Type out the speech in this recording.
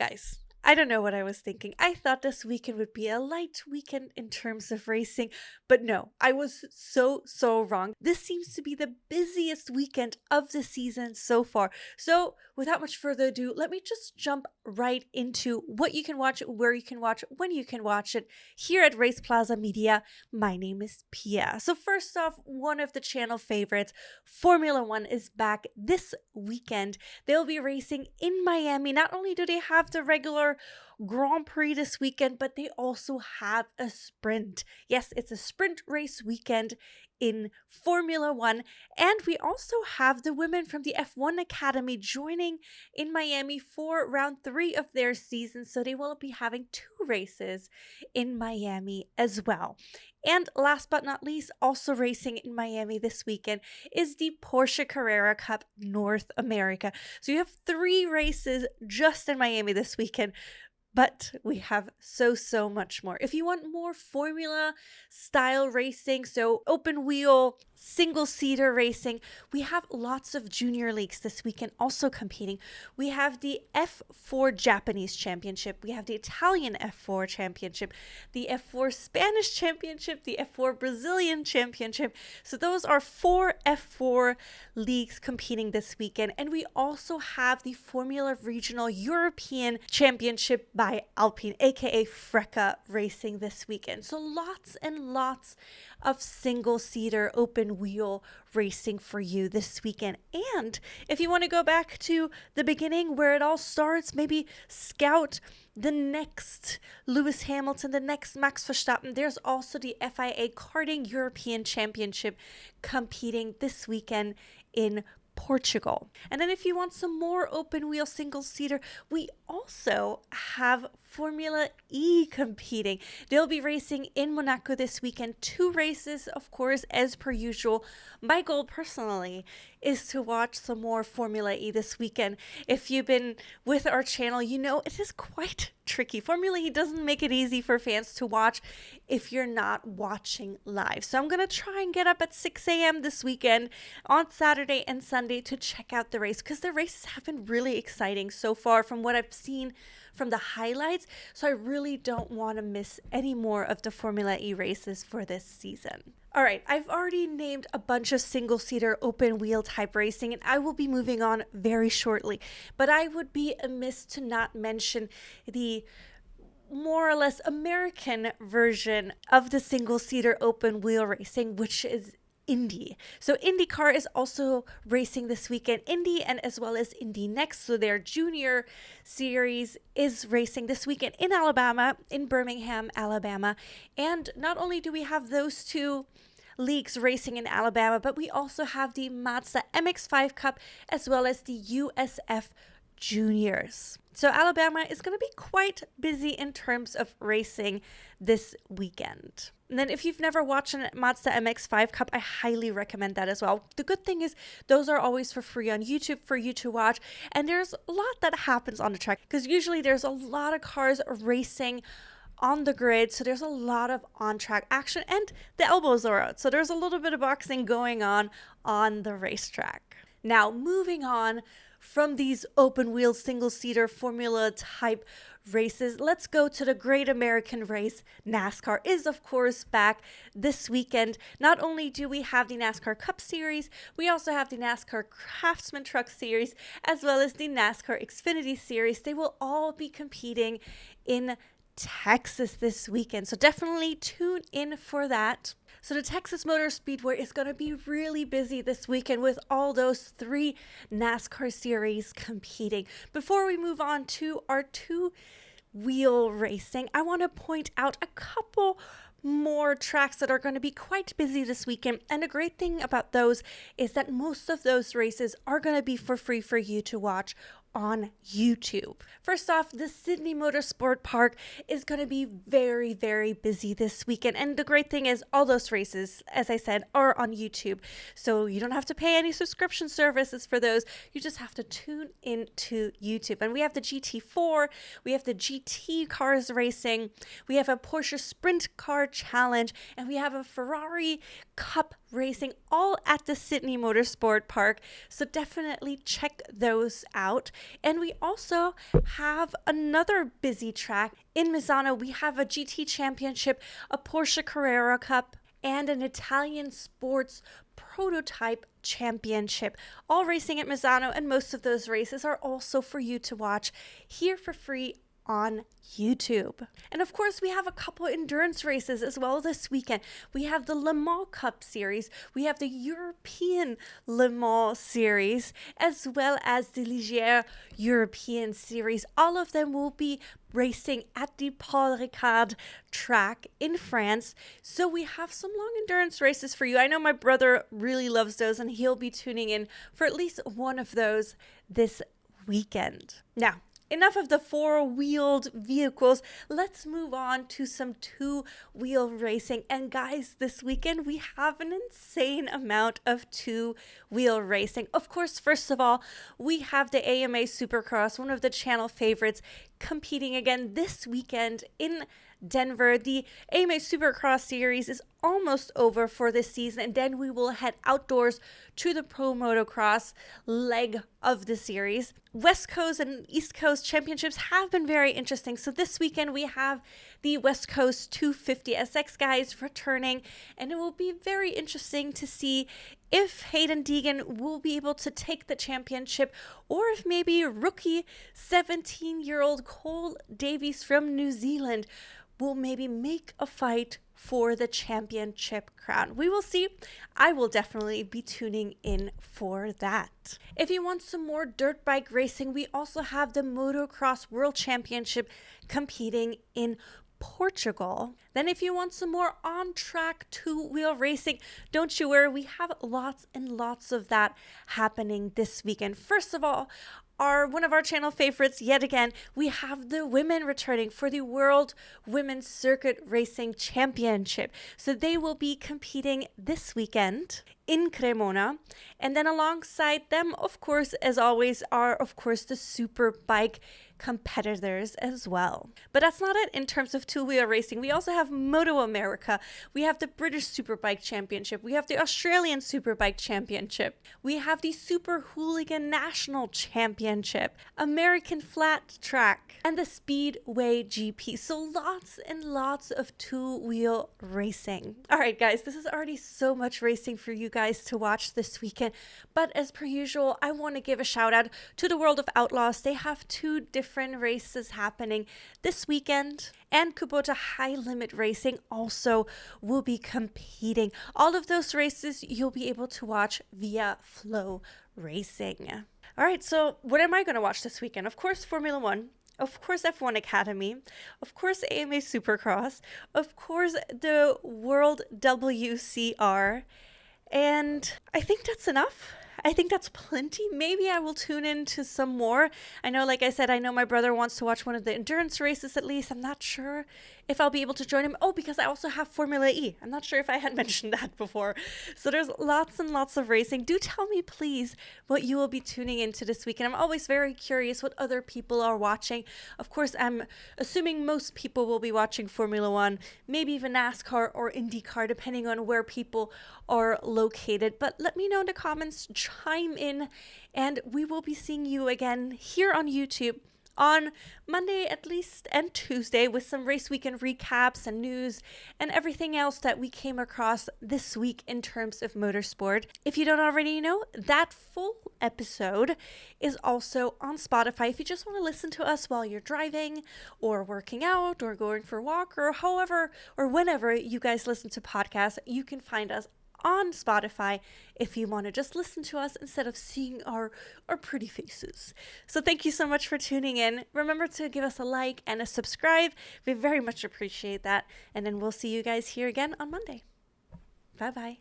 Guys, I don't know what I was thinking. I thought this weekend would be a light weekend in terms of racing, but no, I was so wrong. This seems to be the busiest weekend of the season so far. So, without much further ado, let me just jump right into what you can watch, where you can watch, when you can watch it here at Race Plaza Media. My name is Pia. So, first off, one of the channel favorites, Formula One, is back this weekend. They'll be racing in Miami. Not only do they have the regular Grand Prix this weekend, but they also have a sprint. Yes, it's a sprint race weekend in Formula One. And we also have the women from the F1 Academy joining in Miami for round 3 of their season. So they will be having 2 races in Miami as well. And last but not least, also racing in Miami this weekend is the Porsche Carrera Cup North America. So you have 3 races just in Miami this weekend. But we have so much more. If you want more formula style racing, so open wheel, single seater racing, we have lots of junior leagues this weekend also competing. We have the F4 Japanese Championship, we have the Italian F4 Championship, the F4 Spanish Championship, the F4 Brazilian Championship. So those are 4 F4 leagues competing this weekend. And we also have the Formula Regional European Championship by Alpine, aka FRECA, racing this weekend. So lots and lots of single-seater open wheel racing for you this weekend. And if you want to go back to the beginning where it all starts, maybe scout the next Lewis Hamilton, the next Max Verstappen, there's also the FIA Karting European Championship competing this weekend in Portugal. And then if you want some more open wheel single seater, we also have Formula E competing. They'll be racing in Monaco this weekend. 2 races, of course, as per usual. My goal personally is to watch some more Formula E this weekend. If you've been with our channel, you know it is quite tricky. Formula E doesn't make it easy for fans to watch if you're not watching live. So I'm going to try and get up at 6 a.m. this weekend on Saturday and Sunday to check out the race, because the races have been really exciting so far from what I've seen from the highlights. So I really don't want to miss any more of the Formula E races for this season. All right, I've already named a bunch of single-seater open wheel type racing, and I will be moving on very shortly. But I would be amiss to not mention the more or less American version of the single-seater open wheel racing, which is Indy. So INDYCAR is also racing this weekend. Indy and as well as Indy Next, so their junior series, is racing this weekend in Alabama, in Birmingham, Alabama. And not only do we have those 2 leagues racing in Alabama, but we also have the Mazda MX-5 Cup as well as the USF Juniors. So Alabama is going to be quite busy in terms of racing this weekend. And then if you've never watched a Mazda MX-5 Cup, I highly recommend that as well. The good thing is those are always for free on YouTube for you to watch. And there's a lot that happens on the track, because usually there's a lot of cars racing on the grid, so there's a lot of on-track action, and the elbows are out, so there's a little bit of boxing going on the racetrack. Now, moving on from these open wheel single-seater formula type races, let's go to the Great American Race. NASCAR is of course back this weekend. Not only do we have the NASCAR Cup Series, we also have the NASCAR Craftsman Truck Series as well as the NASCAR Xfinity Series. They will all be competing in Texas this weekend, so definitely tune in for that. So the Texas Motor Speedway is going to be really busy this weekend with all those 3 NASCAR series competing. Before we move on to our 2-wheel racing, I want to point out a couple more tracks that are going to be quite busy this weekend. And the great thing about those is that most of those races are going to be for free for you to watch on YouTube. First off, the Sydney Motorsport Park is going to be very busy this weekend. And the great thing is all those races, as I said, are on YouTube. So you don't have to pay any subscription services for those. You just have to tune into YouTube. And we have the GT4, we have the GT cars racing, we have a Porsche Sprint Car Challenge, and we have a Ferrari Cup racing, all at the Sydney Motorsport Park. So definitely check those out. And we also have another busy track in Misano. We have a GT Championship, a Porsche Carrera Cup, and an Italian Sports Prototype Championship, all racing at Misano, and most of those races are also for you to watch here for free on YouTube. And of course, we have a couple endurance races as well this weekend. We have the Le Mans Cup Series, we have the European Le Mans Series, as well as the Ligier European Series. All of them will be racing at the Paul Ricard track in France. So we have some long endurance races for you. I know my brother really loves those, and he'll be tuning in for at least one of those this weekend. Now, enough of the four-wheeled vehicles. Let's move on to some two-wheel racing. And guys, this weekend we have an insane amount of two-wheel racing. Of course, first of all, we have the AMA Supercross, one of the channel favorites, competing again this weekend in Denver. The AMA Supercross series is almost over for this season, and then we will head outdoors to the Pro Motocross leg of the series. West Coast and East Coast championships have been very interesting. So this weekend we have the West Coast 250SX guys returning, and it will be very interesting to see if Hayden Deegan will be able to take the championship, or if maybe rookie 17-year-old Cole Davies from New Zealand will maybe make a fight for the championship crown. We will see. I will definitely be tuning in for that. If you want some more dirt bike racing, we also have the Motocross World Championship competing in Portugal. Then if you want some more on-track two-wheel racing, don't you worry, we have lots and lots of that happening this weekend. First of all, one of our channel favorites, yet again, we have the women returning for the World Women's Circuit Racing Championship. So they will be competing this weekend in Cremona. And then alongside them, of course, as always, are, of course, the Superbike competitors as well. But that's not it in terms of two-wheel racing. We also have Moto America. We have the British Superbike Championship. We have the Australian Superbike Championship. We have the Super Hooligan National Championship, American Flat Track, and the Speedway GP. So lots and lots of two-wheel racing. All right, guys, this is already so much racing for you guys to watch this weekend. But as per usual, I want to give a shout out to the World of Outlaws. They have two different races happening this weekend, and Kubota High Limit Racing also will be competing. All of those races you'll be able to watch via Flow Racing. All right, so what am I going to watch this weekend? Of course, Formula One. Of course, F1 Academy. Of course, AMA Supercross. Of course, the World WCR. And I think that's enough. I think that's plenty. Maybe I will tune in to some more. I know, like I said, I know my brother wants to watch one of the endurance races at least. I'm not sure if I'll be able to join him. Oh, because I also have Formula E. I'm not sure if I had mentioned that before. So there's lots and lots of racing. Do tell me, please, what you will be tuning into this week. And I'm always very curious what other people are watching. Of course, I'm assuming most people will be watching Formula One, maybe even NASCAR or INDYCAR, depending on where people are located. But let me know in the comments, chime in, and we will be seeing you again here on YouTube on Monday at least and Tuesday with some race weekend recaps and news and everything else that we came across this week in terms of motorsport. If you don't already know, that full episode is also on Spotify. If you just want to listen to us while you're driving or working out or going for a walk or however or whenever you guys listen to podcasts, you can find us on Spotify if you want to just listen to us instead of seeing our pretty faces. So thank you so much for tuning in. Remember to give us a like and a subscribe. We very much appreciate that. And then we'll see you guys here again on Monday. Bye-bye.